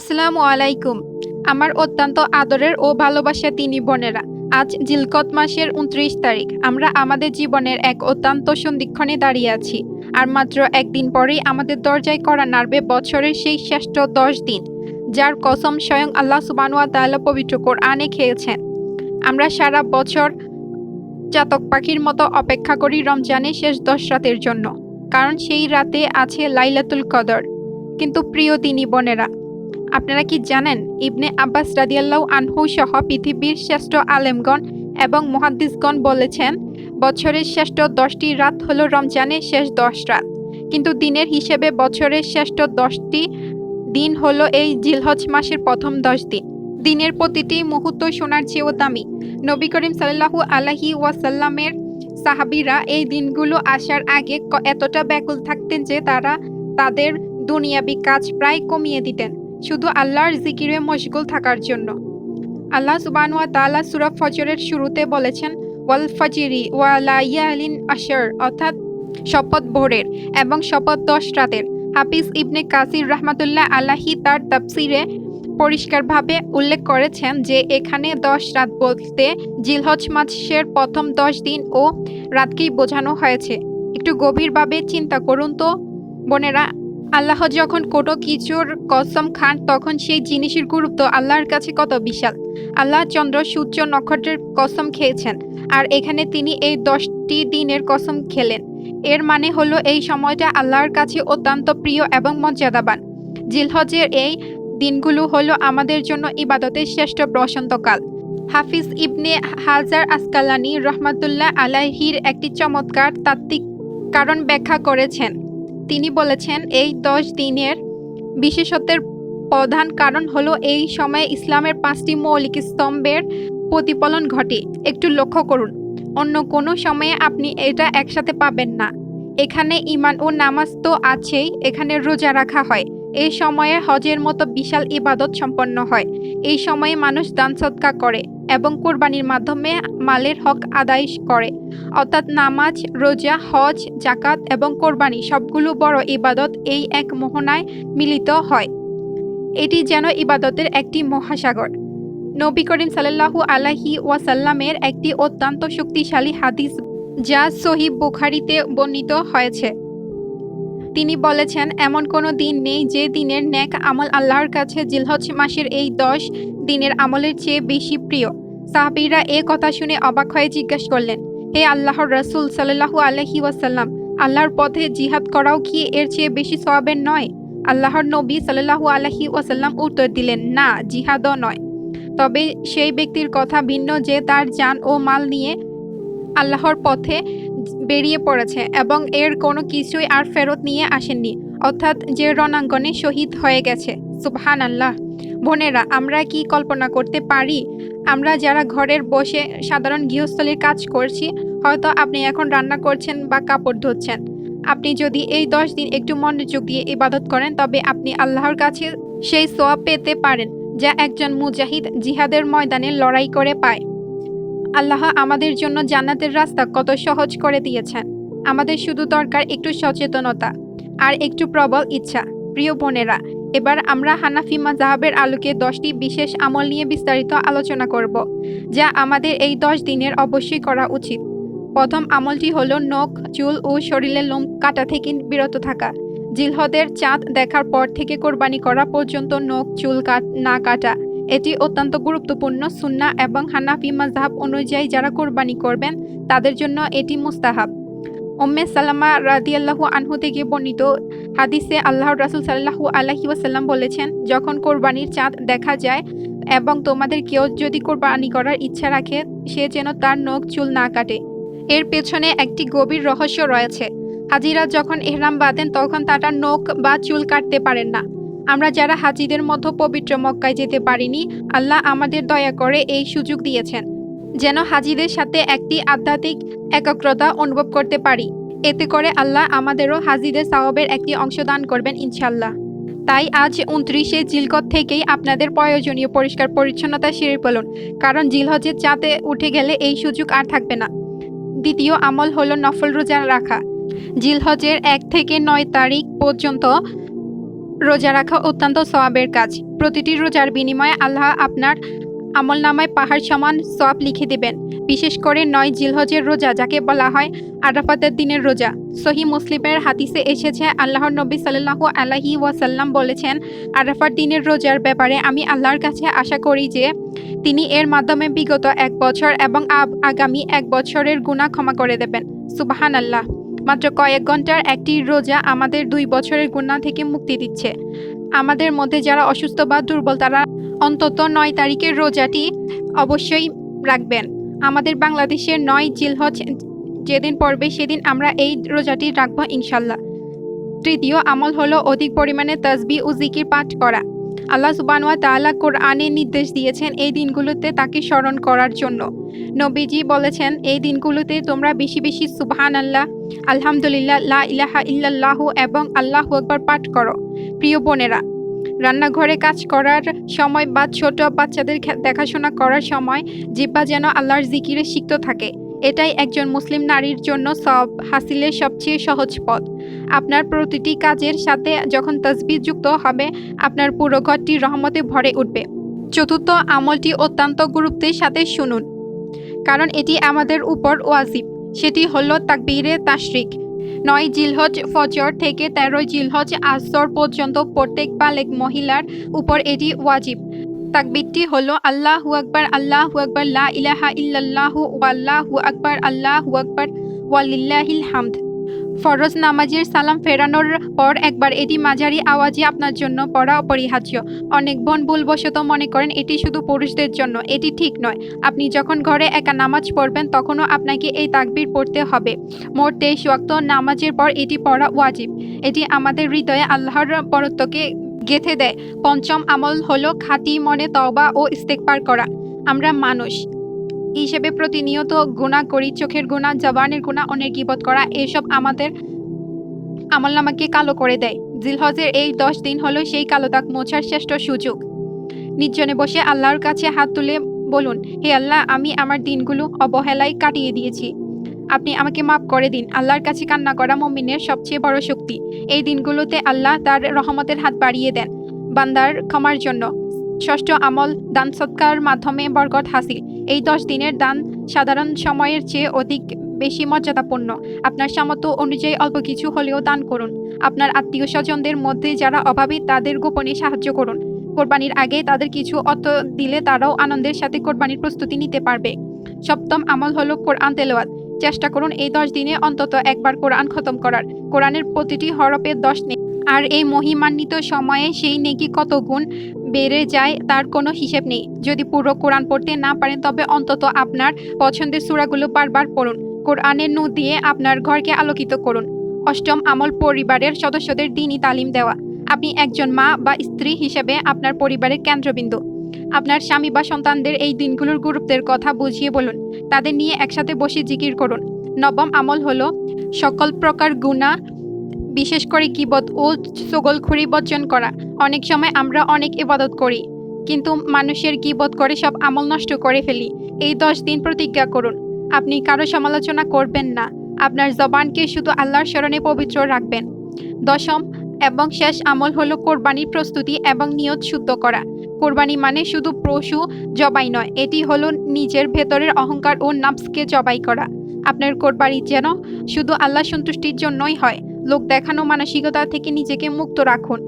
আসসালামু আলাইকুম। আমার অত্যন্ত আদরের ও ভালোবাসার দিনী বোনেরা, আজ জিলকদ মাসের ২৯ তারিখ। আমরা আমাদের জীবনের এক অত্যন্ত সন্ধিক্ষণে দাঁড়িয়ে আছি। আর মাত্র একদিন পরেই আমাদের দরজায় কড়া নাড়বে বছরের সেই শ্রেষ্ঠ ১০ দিন, যার কসম স্বয়ং আল্লাহ সুবহানাহু ওয়া তাআলা পবিত্র কোরআনে খেয়েছেন। আমরা সারা বছর চাতক পাখির মতো অপেক্ষা করি রমজানের শেষ ১০ রাতের জন্য, কারণ সেই রাতে আছে লাইলাতুল কদর। কিন্তু প্রিয় দিনী বোনেরা, আপনারা কি জানেন, ইবনে আব্বাস রাদিয়াল্লাহু আনহু সহ পৃথিবীর শ্রেষ্ঠ আলেমগণ এবং মুহাদ্দিসগণ বলেছেন, বছরের শ্রেষ্ঠ ১০টি রাত হল রমজানের শেষ ১০ রাত। কিন্তু দিনের হিসেবে বছরের শ্রেষ্ঠ ১০টি দিন হল এই জিলহজ মাসের প্রথম ১০ দিন। দিনের প্রতিটি মুহূর্ত সোনার চেয়েও দামি। নবী করিম সাল্লাল্লাহু আলাইহি ওয়াসাল্লামের সাহাবীরা এই দিনগুলো আসার আগে এতটা ব্যাকুল থাকতেন যে তারা তাদের দুনিয়াবি কাজ প্রায় কমিয়ে দিতেন, শুধু আল্লাহর জিকিরে মশগুল থাকার জন্য। আল্লাহ সুবহানাহু ওয়া তাআলা সূরা ফজরের শুরুতে বলেছেন, ওয়াল ফাজরি ওয়া লায়ালিন আশর, অর্থাৎ শপথ ভোরের এবং শপথ ১০ রাতের। হাফিজ ইবনে কাসির রাহমাতুল্লাহ আলাইহি তার তাফসিরে পরিষ্কারভাবে উল্লেখ করেছেন যে এখানে ১০ রাত বলতে জিলহজ মাসের প্রথম ১০ দিন ও রাতকেই বোঝানো হয়েছে। একটু গভীরভাবে চিন্তা করুন তো বোনেরা, আল্লাহ যখন কোনো কিছুর কসম খান তখন সেই জিনিসের গুরুত্ব আল্লাহর কাছে কত বিশাল। আল্লাহ চন্দ্র সূর্য নক্ষত্রের কসম খেয়েছেন, আর এখানে তিনি এই ১০টি দিনের কসম খেলেন। এর মানে হলো এই সময়টা আল্লাহর কাছে অত্যন্ত প্রিয় এবং মর্যাদাবান। জিলহজের এই দিনগুলো হলো আমাদের জন্য ইবাদতের শ্রেষ্ঠ বসন্তকাল। হাফিজ ইবনে হাজার আসকালানি রহমাতুল্লাহ আলাইহির একটি চমৎকার তাত্ত্বিক কারণ ব্যাখ্যা করেছেন। তিনি বলেছেন, এই ১০ দিনের বিশেষত্বের প্রধান কারণ হলো এই সময়ে ইসলামের ৫টি মৌলিক স্তম্ভের প্রতিফলন ঘটে। একটু লক্ষ্য করুন, অন্য কোনো সময়ে আপনি এটা একসাথে পাবেন না। এখানে ঈমান ও নামাজ তো আছেই, এখানে রোজা রাখা হয়। এই সময়ে হজের মতো বিশাল ইবাদত সম্পন্ন হয়। এই সময়ে মানুষ দান সদকা করে এবং কোরবানির মাধ্যমে মালের হক আদায় করে। অর্থাৎ নামাজ, রোজা, হজ, জাকাত এবং কোরবানি সবগুলো বড় ইবাদত এই এক মোহনায় মিলিত হয়। এটি যেন ইবাদতের একটি মহাসাগর। নবী করিম সাল্লাল্লাহু আলাইহি ওয়াসাল্লামের একটি অত্যন্ত শক্তিশালী হাদিস, যা সহিহ বুখারীতে বর্ণিত হয়েছে। তিনি বলেছেন, এমন কোনো দিন নেই যে দিনের নেক আমল আল্লাহর কাছে জিলহজ মাসের এই ১০ দিনের আমলের চেয়ে বেশি প্রিয়। সাহাবীরা এ কথা শুনে অবাক হয়ে জিজ্ঞাসা করলেন, হে আল্লাহর রাসূল সাল্লাল্লাহু আলাইহি ওয়াসাল্লাম, আল্লাহর পথে জিহাদ করাও কি এর চেয়ে বেশি সওয়াবের নয়? আল্লাহর নবী সাল্লাল্লাহু আলাইহি ওয়াসাল্লাম উত্তর দিলেন, না, জিহাদও নয়। তবে সেই ব্যক্তির কথা ভিন্ন যে তার জান ও মাল নিয়ে আল্লাহর পথে বেরিয়ে পড়েছে এবং এর কোনো কিছুই আর ফেরত নিয়ে আসেননি, অর্থাৎ যে রণাঙ্গনে শহীদ হয়ে গেছে। সুবহানাল্লাহ। বোনেরা, আমরা কি কল্পনা করতে পারি, আমরা যারা ঘরের বসে সাধারণ গৃহস্থলীর কাজ করছি, হয়তো আপনি এখন রান্না করছেন বা কাপড় ধুচ্ছেন, আপনি যদি এই ১০ দিন একটু মনোযোগ দিয়ে ইবাদত করেন তবে আপনি আল্লাহর কাছে সেই সওয়াব পেতে পারেন যা একজন মুজাহিদ জিহাদের ময়দানে লড়াই করে পায়। আল্লাহ আমাদের জন্য জান্নাতের রাস্তা কত সহজ করে দিয়েছেন। আমাদের শুধু দরকার একটু সচেতনতা আর একটু প্রবল ইচ্ছা। প্রিয় বোনেরা, এবার আমরা হানাফি মাযহাবের আলোকে 10টি বিশেষ আমল নিয়ে বিস্তারিত আলোচনা করব, যা আমাদের এই 10 দিনের অবশ্যই করা উচিত। প্রথম আমলটি হলো নখ, চুল ও শরীরের লোম কাটা থেকে বিরত থাকা। জিলহজের চাঁদ দেখার পর থেকে কোরবানি করা পর্যন্ত নখ চুল না কাটা, এটি অত্যন্ত গুরুত্বপূর্ণ সুন্নাহ এবং হানাফি মাযহাব অনুযায়ী যারা কোরবানি করবেন তাদের জন্য এটি মুস্তাহাব। উম্মে সালামা রাদিয়াল্লাহু আনহু থেকে বর্ণিত হাদিসে আল্লাহর রাসূল সাল্লাল্লাহু আলাইহি ওয়াসাল্লাম বলেছেন, যখন কোরবানির চাঁদ দেখা যায় এবং তোমাদের কেউ যদি কোরবানি করার ইচ্ছা রাখে, সে যেন তার নখ চুল না কাটে। এর পেছনে একটি গভীর রহস্য রয়েছে। হাজিরা যখন ইহরাম বাঁধেন তখন তারা নখ বা চুল কাটতে পারেন না। আমরা যারা হাজিদের মধ্যে পবিত্র মক্কায় যেতে পারিনি, আল্লাহ আমাদের দয়া করে এই সুযোগ দিয়েছেন যেন হাজিদের সাথে একটি আধ্যাত্মিক একাগ্রতা অনুভব করতে পারি। এতে করে আল্লাহ আমাদেরও হাজিদের সওয়াবের একটি অংশ দান করবেন ইনশাআল্লাহ। তাই আজ ২৯শে জিলকদ থেকেই আপনাদের প্রয়োজনীয় পরিষ্কার পরিচ্ছন্নতা সেরে ফেলুন, কারণ জিলহজের চাঁদে উঠে গেলে এই সুযোগ আর থাকবে না। দ্বিতীয় আমল হলো নফল রোজা রাখা। জিলহজের ১ থেকে ৯ তারিখ পর্যন্ত রোজা রাখা অত্যন্ত সওয়াবের কাজ। প্রতিটি রোজার বিনিময়ে আল্লাহ আপনার আমলনামায় পাহাড় সমান সওয়াব লিখে দেবেন। বিশেষ করে ৯ জিলহজের রোজা, যাকে বলা হয় আরাফাতের দিনের রোজা। সহিহ মুসলিমের হাদিসে এসেছে, আল্লাহর নবী সাল্লাল্লাহু আলাইহি ওয়াসাল্লাম বলেছেন, আরাফার দিনের রোজার ব্যাপারে আমি আল্লাহর কাছে আশা করি যে তিনি এর মাধ্যমে বিগত ১ বছর এবং আগামী ১ বছরের গুনাহ ক্ষমা করে দেবেন। সুবহানাল্লাহ। মাত্র কয়েক ঘন্টার একটি রোজা আমাদের ২ বছরের গুনাহ থেকে মুক্তি দিচ্ছে। আমাদের মধ্যে যারা অসুস্থ বা দুর্বল তারা অন্তত ৯ তারিখের রোজাটি অবশ্যই রাখবেন। আমাদের বাংলাদেশের ৯ জিলহজ যেদিন পড়বে সেদিন আমরা এই রোজাটি রাখবো ইনশাল্লাহ। তৃতীয় আমল হলো অধিক পরিমাণে তাসবিহ ও জিকির পাঠ করা। আল্লাহ সুবহানাহু ওয়া তাআলা কোরআনে নির্দেশ দিয়েছেন এই দিনগুলোতে তাকে স্মরণ করার জন্য। নবীজি বলেছেন, এই দিনগুলোতে তোমরা বেশি বেশি সুবহানাল্লাহ, আলহামদুলিল্লাহ, লা ইলাহা ইল্লাল্লাহু এবং আল্লাহু আকবার পাঠ করো। প্রিয় বোনেরা, রান্নাঘরে কাজ করার সময় বা ছোট বাচ্চাদের দেখাশোনা করার সময় জিহ্বা যেন আল্লাহর জিকিরে সিক্ত থাকে। এটাই একজন মুসলিম নারীর জন্য সওয়াব হাসিলের সবচেয়ে সহজ পথ। আপনার প্রতিটি কাজের সাথে যখন তাসবিহ যুক্ত হবে, আপনার পুরো ঘরটি রহমতে ভরে উঠবে। চতুর্থ আমলটি অত্যন্ত গুরুত্বের সাথে শুনুন, কারণ এটি আমাদের উপর ওয়াজিব। সেটি হলো তাকবীরে তাশরিক। ৯ জিলহজ ফজর থেকে ১৩ জিলহজ আসর পর্যন্ত প্রত্যেক বালেগ মহিলার উপর এটি ওয়াজিব। তাকবীরটি হলো আল্লাহু আকবার, আল্লাহু আকবার, লা ইলাহা ইল্লাল্লাহু ওয়াল্লাহু আকবার, আল্লাহু আকবার, ওয়ালিল্লাহিল হামদ। ফরজ নামাজের সালাম ফেরানোর পর একবার এটি মাঝারি আওয়াজে আপনার জন্য পড়া অপরিহার্য। অনেক বোন ভুলবশত মনে করেন এটি শুধু পুরুষদের জন্য। এটি ঠিক নয়। আপনি যখন ঘরে একা নামাজ পড়বেন তখনও আপনাকে এই তাকবীর পড়তে হবে। মোট ২৩ ওয়াক্ত নামাজের পর এটি পড়া ওয়াজিব। এটি আমাদের হৃদয়ে আল্লাহর বরত্বকে গেঁথে দেয়। পঞ্চম আমল হলো খাঁটি মনে তওবা ও ইস্তেগফার করা। আমরা মানুষ হিসেবে প্রতিনিয়ত গুনাহ করি। চোখের গুনাহ, জবানের গুনাহ, অন্যের গীবত করা, এসব আমাদের আমলনামাকে কালো করে দেয়। জিলহজের এই ১০ দিন হলো সেই কালো দাগ মোছার শ্রেষ্ঠ সুযোগ। নির্জনে বসে আল্লাহর কাছে হাত তুলে বলুন, হে আল্লাহ, আমি আমার দিনগুলো অবহেলায় কাটিয়ে দিয়েছি। আপনি আমাকে মাফ করে দিন। আল্লাহর কাছে কান্না করা মুমিনের সবচেয়ে বড় শক্তি। এই দিনগুলোতে আল্লাহ তার রহমতের হাত বাড়িয়ে দেন বান্দার ক্ষমার জন্য। ষষ্ঠ আমল দান সদকার মাধ্যমে বরকত হাসিল। এই ১০ দিনের দান সাধারণ সময়ের চেয়ে অধিক বেশি মর্যাদাপূর্ণ। আপনার সামর্থ্য অনুযায়ী অল্প কিছু হলেও দান করুন। আপনার আত্মীয় স্বজনদের মধ্যে যারা অভাবী তাদের গোপনে সাহায্য করুন। কোরবানির আগে তাদের কিছু অর্থ দিলে তারাও আনন্দের সাথে কোরবানির প্রস্তুতি নিতে পারবে। সপ্তম আমল হলো কোরআন তেলাওয়াত। চেষ্টা করুন এই ১০ দিনে অন্তত একবার কোরআন খতম করার। কোরআনের প্রতিটি হরফের ১০ নেকি। আর এই মহিমান্বিত সময়ে সেই নেকি কত গুণ বেড়ে যায় তার কোনো হিসেব নেই। যদি পুরো কোরআন পড়তে না পারেন তবে অন্তত আপনার পছন্দের সূরাগুলো বারবার পড়ুন। কোরআনের নূর দিয়ে আপনার ঘরকে আলোকিত করুন। অষ্টম আমল পরিবারের সদস্যদের দ্বীনি তালিম দেওয়া। আপনি একজন মা বা স্ত্রী হিসেবে আপনার পরিবারের কেন্দ্রবিন্দু। আপনার স্বামী বা সন্তানদের এই দিনগুলোর গুরুত্বের কথা বুঝিয়ে বলুন। তাদের নিয়ে একসাথে বসে জিকির করুন। নবম আমল হলো সকল প্রকার গুনাহ, বিশেষ করে গীবত ও চগলখড়ি বর্জন করা। অনেক সময় আমরা অনেক ইবাদত করি, কিন্তু মানুষের গীবত করে সব আমল নষ্ট করে ফেলি। এই ১০ দিন প্রতিজ্ঞা করুন, আপনি কারো সমালোচনা করবেন না। আপনার জবানকে শুধু আল্লাহর স্মরণে পবিত্র রাখবেন। দশম এবং শেষ আমল হলো কোরবানির প্রস্তুতি এবং নিয়ত শুদ্ধ করা। কোরবানি মানে শুধু পশু জবাই নয়, এটি হলো নিজের ভেতরের অহংকার ও নফসকে জবাই করা। আপনার কোরবানি যেন শুধু আল্লাহ সন্তুষ্টির জন্যই হয়। লোক দেখানো মানসিকতা থেকে নিজেকে মুক্ত রাখুন।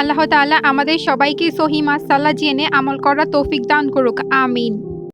আল্লাহ তাআলা আমাদের সবাইকে সহিহ মাসালা জেনে আমল করার তৌফিক দান করুক। আমিন।